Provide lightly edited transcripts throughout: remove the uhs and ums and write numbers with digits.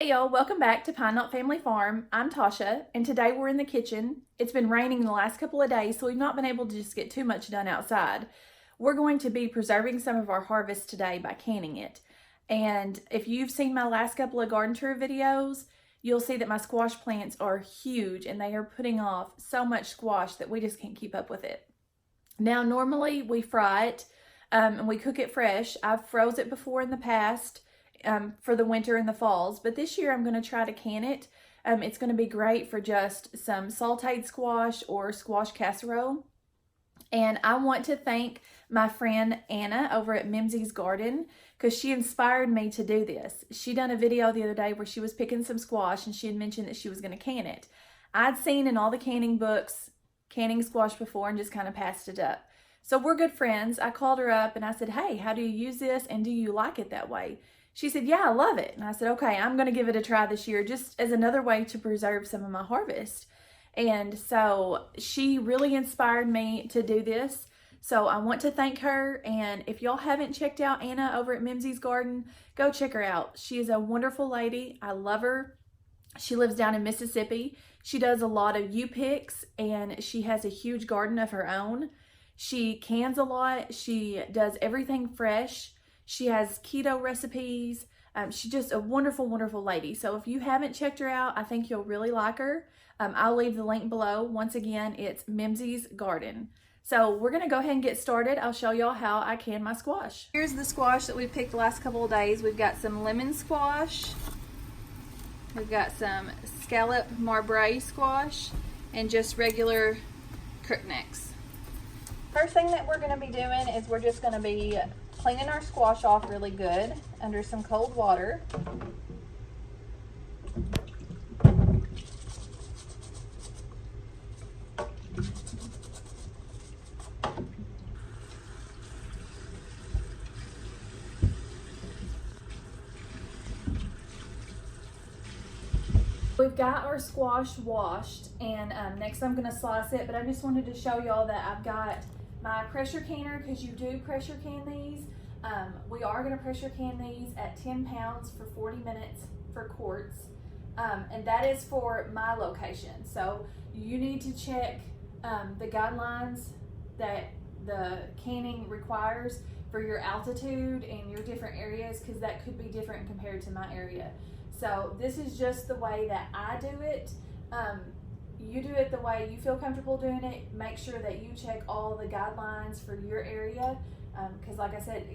Hey y'all, welcome back to Pine Knot Family Farm. I'm Tasha, and today we're in the kitchen. It's been raining the last couple of days, so we've not been able to just get too much done outside. We're going to be preserving some of our harvest today by canning it. And if you've seen my last couple of garden tour videos, you'll see that my squash plants are huge and they are putting off so much squash that we just can't keep up with it. Now, normally we fry it and we cook it fresh. I've froze it before in the past. For the winter and the falls, but this year I'm going to try to can it. It's going to be great for just some sauteed squash or squash casserole. And I want to thank my friend Anna over at Mimsy's garden because she inspired me to do this. She done a video the other day where she was picking some squash and she had mentioned that she was going to can it. I'd seen in all the canning books canning squash before and just kind of passed it up. So we're good friends. I called her up and I said, hey, how do you use this and do you like it that way? She said, yeah, I love it. And I said, okay, I'm going to give it a try this year just as another way to preserve some of my harvest. And so she really inspired me to do this. So I want to thank her. And if y'all haven't checked out Anna over at Mimsy's Garden, go check her out. She is a wonderful lady. I love her. She lives down in Mississippi. She does a lot of U-picks and she has a huge garden of her own. She cans a lot. She does everything fresh. She has keto recipes. She's just a wonderful, wonderful lady. So if you haven't checked her out, I think you'll really like her. I'll leave the link below. Once again, it's Mimsy's Garden. So we're going to go ahead and get started. I'll show y'all how I can my squash. Here's the squash that we picked the last couple of days. We've got some lemon squash. We've got some scallop marbrei squash and just regular crooknecks. First thing that we're going to be doing is we're just going to be cleaning our squash off really good under some cold water. We've got our squash washed and next I'm going to slice it, but I just wanted to show y'all that I've got my pressure canner because you do pressure can these. We are going to pressure can these at 10 pounds for 40 minutes for quarts. And that is for my location. So you need to check the guidelines that the canning requires for your altitude and your different areas because that could be different compared to my area. So this is just the way that I do it. You do it the way you feel comfortable doing it. Make sure that you check all the guidelines for your area because like I said,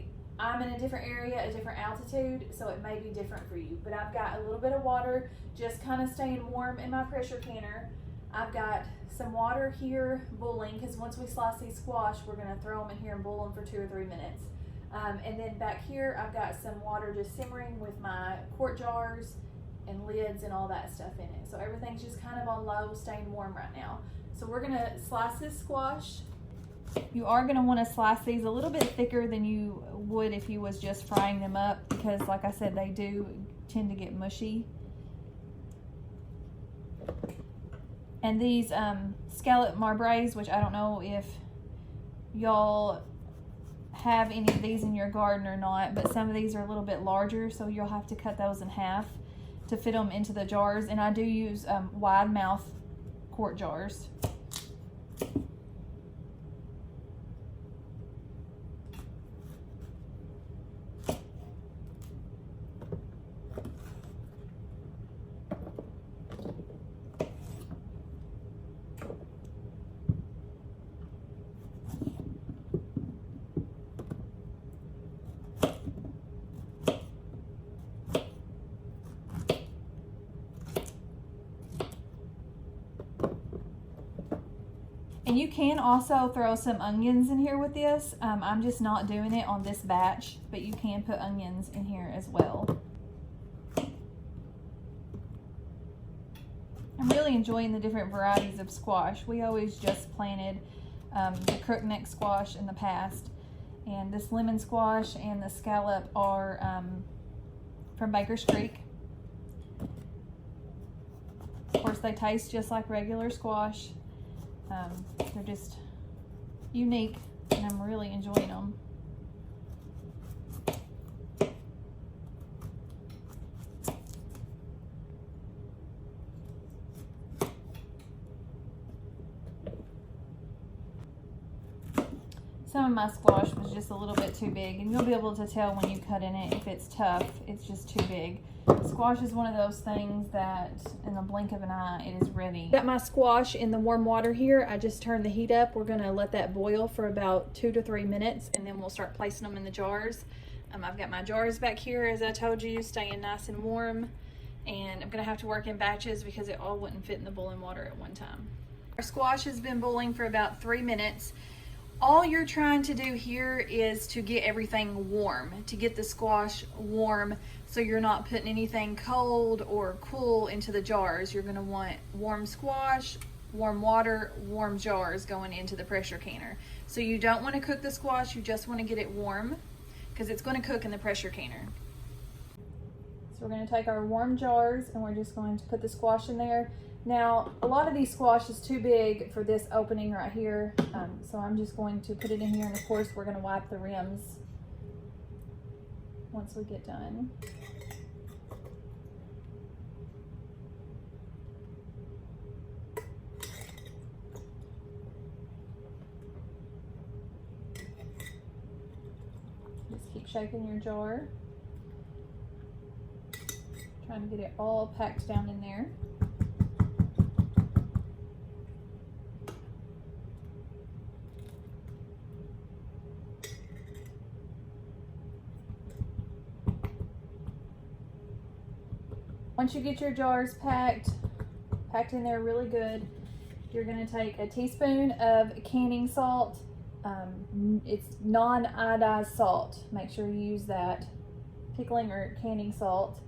I'm in a different area, a different altitude, so it may be different for you. But I've got a little bit of water just kind of staying warm in my pressure canner. I've got some water here boiling because once we slice these squash, we're going to throw them in here and boil them for 2 or 3 minutes. And then back here, I've got some water just simmering with my quart jars and lids and all that stuff in it. So everything's just kind of on low, staying warm right now. So we're going to slice this squash. You are going to want to slice these a little bit thicker than you would if you was just frying them up because like I said, they do tend to get mushy. And these scallop marbreis, which I don't know if y'all have any of these in your garden or not, but some of these are a little bit larger, so you'll have to cut those in half to fit them into the jars. And I do use wide mouth quart jars. And you can also throw some onions in here with this. I'm just not doing it on this batch, but you can put onions in here as well. I'm really enjoying the different varieties of squash. We always just planted the crookneck squash in the past. And this lemon squash and the scallop are from Baker's Creek. Of course, they taste just like regular squash. They're just unique and I'm really enjoying them. Some of my squash was just a little bit too big, and you'll be able to tell when you cut in it if it's tough. It's just too big. Squash is one of those things that in the blink of an eye it is ready. Got my squash in the warm water here. I just turned the heat up. We're gonna let that boil for about 2 to 3 minutes, and then we'll start placing them in the jars. I've got my jars back here, as I told you, staying nice and warm, and I'm gonna have to work in batches because it all wouldn't fit in the boiling water at one time. Our squash has been boiling for about 3 minutes. All you're trying to do here is to get everything warm, to get the squash warm, so you're not putting anything cold or cool into the jars. You're gonna want warm squash, warm water, warm jars going into the pressure canner. So you don't wanna cook the squash, you just wanna get it warm because it's gonna cook in the pressure canner. So we're gonna take our warm jars and we're just going to put the squash in there. Now, a lot of these squash is too big for this opening right here, so I'm just going to put it in here, and of course we're going to wipe the rims once we get done. Just keep shaking your jar, trying to get it all packed down in there. Once you get your jars packed in there really good, you're going to take a teaspoon of canning salt. It's non-iodized salt. Make sure you use that. Pickling or canning salt.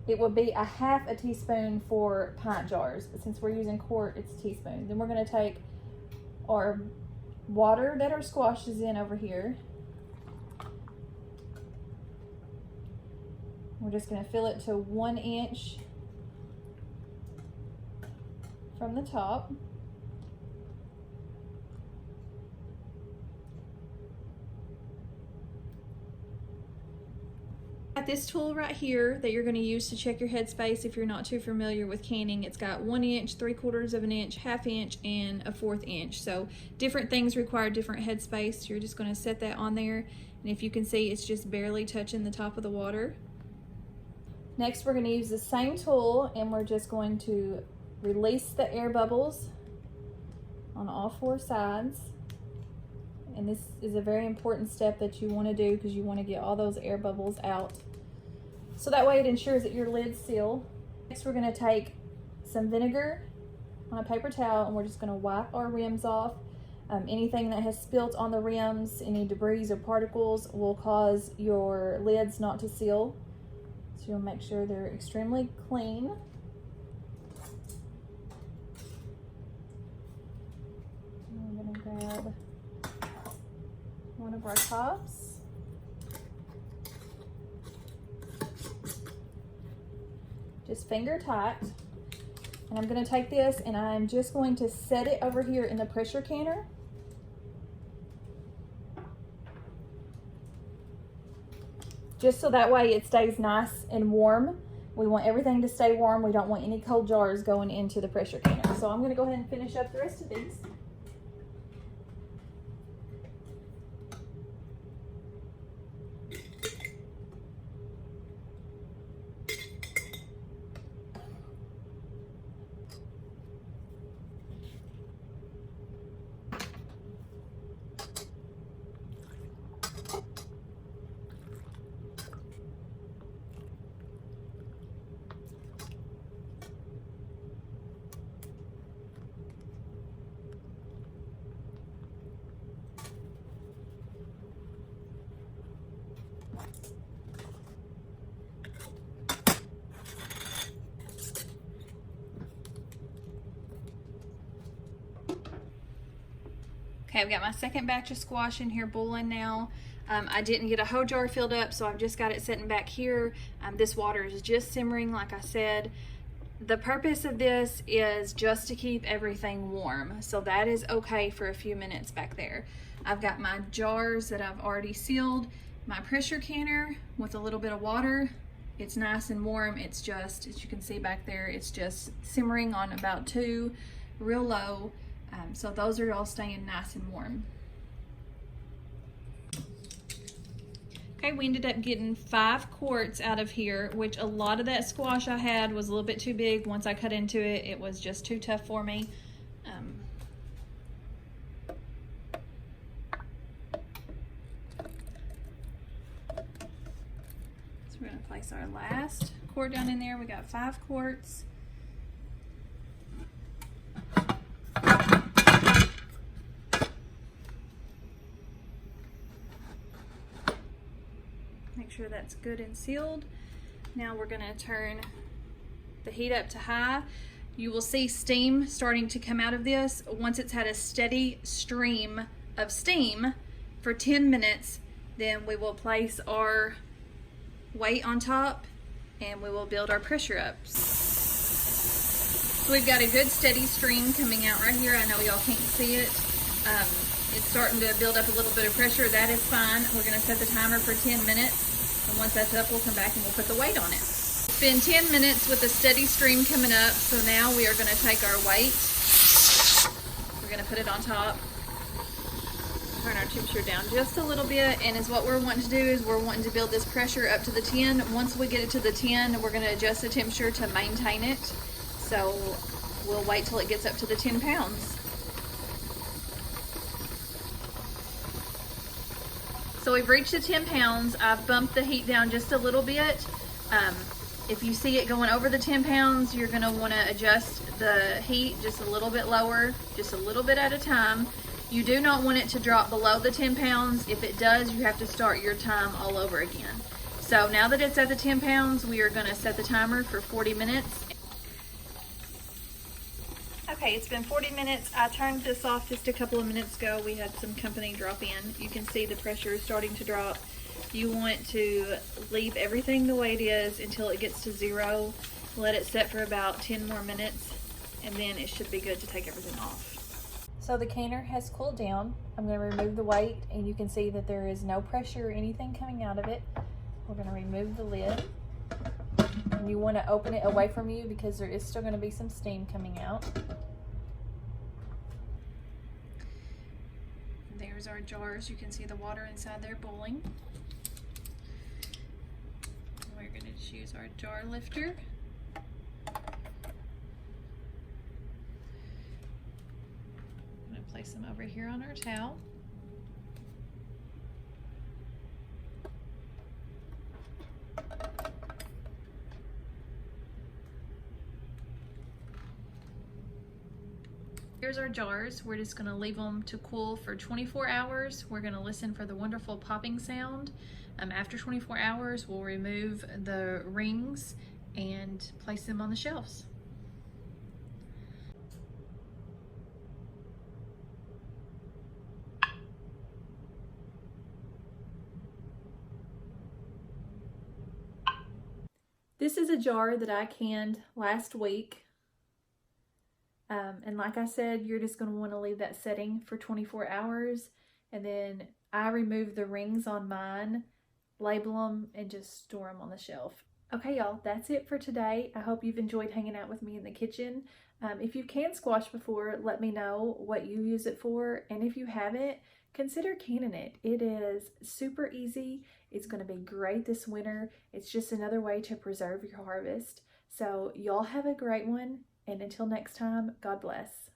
It would be a half a teaspoon for pint jars, but since we're using quart, it's a teaspoon. Then we're going to take our water that our squash is in over here. We're just going to fill it to 1 inch from the top. Got this tool right here that you're going to use to check your headspace if you're not too familiar with canning. It's got 1 inch, 3/4 of an inch, 1/2 inch, and a 1/4 inch. So different things require different headspace. You're just going to set that on there, and if you can see, it's just barely touching the top of the water. Next, we're going to use the same tool, and we're just going to release the air bubbles on all 4 sides. And this is a very important step that you want to do because you want to get all those air bubbles out. So that way it ensures that your lid's seal. Next, we're going to take some vinegar on a paper towel, and we're just going to wipe our rims off. Anything that has spilt on the rims, any debris or particles, will cause your lids not to seal. So you'll make sure they're extremely clean. I'm going to grab one of our tops. Just finger tight. And I'm going to take this and I'm just going to set it over here in the pressure canner. Just so that way it stays nice and warm. We want everything to stay warm. We don't want any cold jars going into the pressure canner. So I'm going to go ahead and finish up the rest of these. Okay, I've got my second batch of squash in here boiling now. I didn't get a whole jar filled up, so I've just got it sitting back here. This water is just simmering, like I said. The purpose of this is just to keep everything warm, so that is okay for a few minutes back there. I've got my jars that I've already sealed, my pressure canner with a little bit of water. It's nice and warm. It's just, as you can see back there, it's just simmering on about 2, real low. So those are all staying nice and warm. Okay, we ended up getting 5 quarts out of here, which a lot of that squash I had was a little bit too big. Once I cut into it, it was just too tough for me. So we're gonna place our last quart down in there. We got 5 quarts. Make sure that's good and sealed. Now we're gonna turn the heat up to high. You will see steam starting to come out of this. Once it's had a steady stream of steam for 10 minutes, then we will place our weight on top and we will build our pressure up. So we've got a good steady stream coming out right here. I know y'all can't see it. It's starting to build up a little bit of pressure. That is fine. We're gonna set the timer for 10 minutes. And once that's up, we'll come back and we'll put the weight on it. It's been 10 minutes with a steady stream coming up. So now we are gonna take our weight. We're gonna put it on top. Turn our temperature down just a little bit. And is what we're wanting to do is we're wanting to build this pressure up to the 10. Once we get it to the 10, we're gonna adjust the temperature to maintain it. So we'll wait till it gets up to the 10 pounds. So we've reached the 10 pounds. I've bumped the heat down just a little bit. If you see it going over the 10 pounds, you're gonna wanna adjust the heat just a little bit lower, just a little bit at a time. You do not want it to drop below the 10 pounds. If it does, you have to start your time all over again. So now that it's at the 10 pounds, we are gonna set the timer for 40 minutes. Okay, it's been 40 minutes. I turned this off just a couple of minutes ago. We had some company drop in. You can see the pressure is starting to drop. You want to leave everything the way it is until it gets to 0. Let it set for about 10 more minutes, and then it should be good to take everything off. So the canner has cooled down. I'm going to remove the weight, and you can see that there is no pressure or anything coming out of it. We're going to remove the lid. And you want to open it away from you because there is still going to be some steam coming out. There's our jars. You can see the water inside there boiling. We're going to just use our jar lifter. I'm going to place them over here on our towel. Here's our jars. We're just gonna leave them to cool for 24 hours. We're gonna listen for the wonderful popping sound. After 24 hours, we'll remove the rings and place them on the shelves. This is a jar that I canned last week. And like I said, you're just going to want to leave that setting for 24 hours. And then I remove the rings on mine, label them, and just store them on the shelf. Okay, y'all, that's it for today. I hope you've enjoyed hanging out with me in the kitchen. If you've canned squash before, let me know what you use it for. And if you haven't, consider canning it. It is super easy. It's going to be great this winter. It's just another way to preserve your harvest. So y'all have a great one. And until next time, God bless.